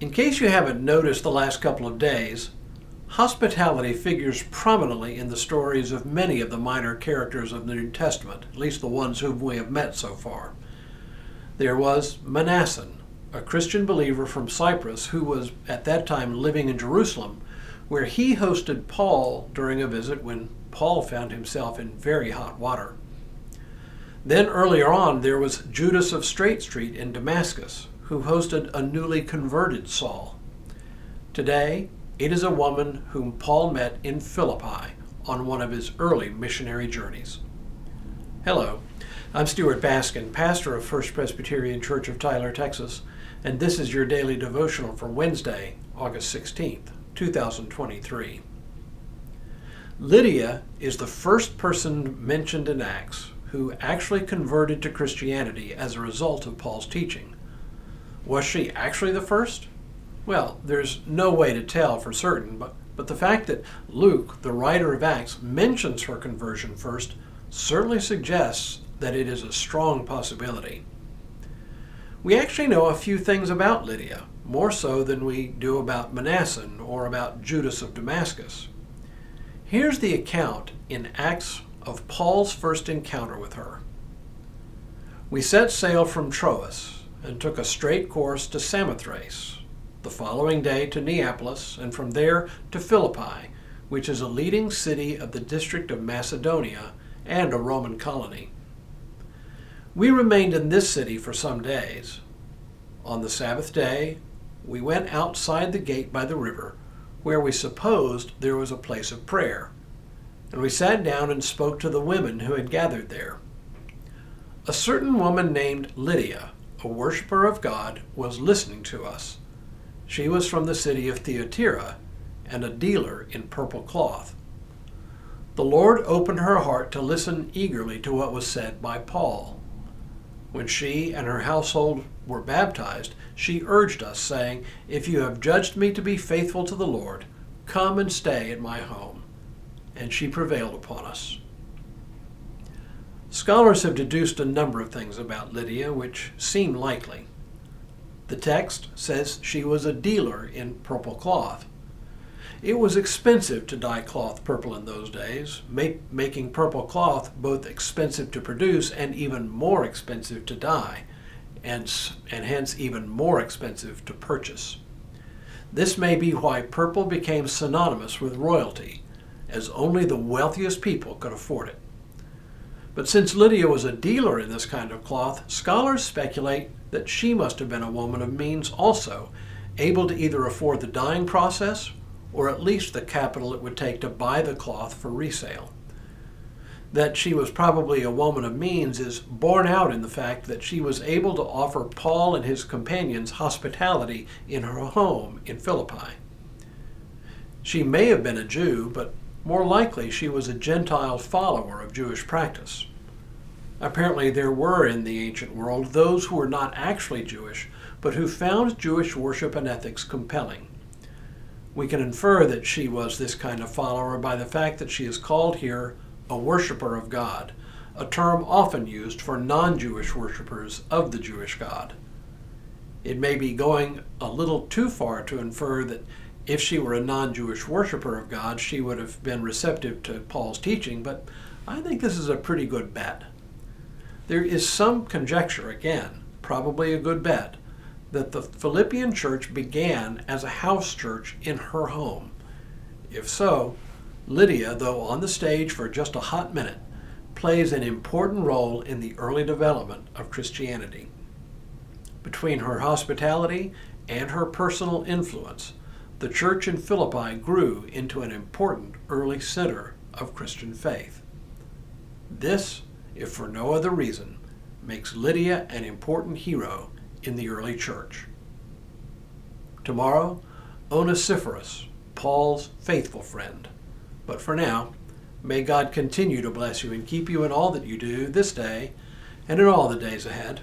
In case you haven't noticed the last couple of days, hospitality figures prominently in the stories of many of the minor characters of the New Testament, at least the ones whom we have met so far. There was Manasseh, a Christian believer from Cyprus who was at that time living in Jerusalem, where he hosted Paul during a visit when Paul found himself in very hot water. Then earlier on there was Judas of Straight Street in Damascus, who hosted a newly converted Saul. Today, it is a woman whom Paul met in Philippi on one of his early missionary journeys. Hello, I'm Stuart Baskin, pastor of First Presbyterian Church of Tyler, Texas, and this is your daily devotional for Wednesday, August 16th, 2023. Lydia is the first person mentioned in Acts who actually converted to Christianity as a result of Paul's teaching. Was she actually the first? Well, there's no way to tell for certain, but the fact that Luke, the writer of Acts, mentions her conversion first certainly suggests that it is a strong possibility. We actually know a few things about Lydia, more so than we do about Manasseh or about Judas of Damascus. Here's the account in Acts of Paul's first encounter with her. We set sail from Troas and took a straight course to Samothrace, the following day to Neapolis, and from there to Philippi, which is a leading city of the district of Macedonia and a Roman colony. We remained in this city for some days. On the Sabbath day, we went outside the gate by the river, where we supposed there was a place of prayer, and we sat down and spoke to the women who had gathered there. A certain woman named Lydia, a worshiper of God, was listening to us. She was from the city of Thyatira and a dealer in purple cloth. The Lord opened her heart to listen eagerly to what was said by Paul. When she and her household were baptized, she urged us, saying, "If you have judged me to be faithful to the Lord, come and stay at my home." And she prevailed upon us. Scholars have deduced a number of things about Lydia which seem likely. The text says she was a dealer in purple cloth. It was expensive to dye cloth purple in those days, making purple cloth both expensive to produce and even more expensive to dye, and hence even more expensive to purchase. This may be why purple became synonymous with royalty, as only the wealthiest people could afford it. But since Lydia was a dealer in this kind of cloth, scholars speculate that she must have been a woman of means also, able to either afford the dyeing process or at least the capital it would take to buy the cloth for resale. That she was probably a woman of means is borne out in the fact that she was able to offer Paul and his companions hospitality in her home in Philippi. She may have been a Jew, but more likely she was a Gentile follower of Jewish practice. Apparently there were in the ancient world those who were not actually Jewish, but who found Jewish worship and ethics compelling. We can infer that she was this kind of follower by the fact that she is called here a worshiper of God, a term often used for non-Jewish worshipers of the Jewish God. It may be going a little too far to infer that if she were a non-Jewish worshiper of God, she would have been receptive to Paul's teaching, but I think this is a pretty good bet. There is some conjecture, again, probably a good bet, that the Philippian church began as a house church in her home. If so, Lydia, though on the stage for just a hot minute, plays an important role in the early development of Christianity. Between her hospitality and her personal influence, the church in Philippi grew into an important early center of Christian faith. This, if for no other reason, makes Lydia an important hero in the early church. Tomorrow, Onesiphorus, Paul's faithful friend. But for now, may God continue to bless you and keep you in all that you do this day and in all the days ahead.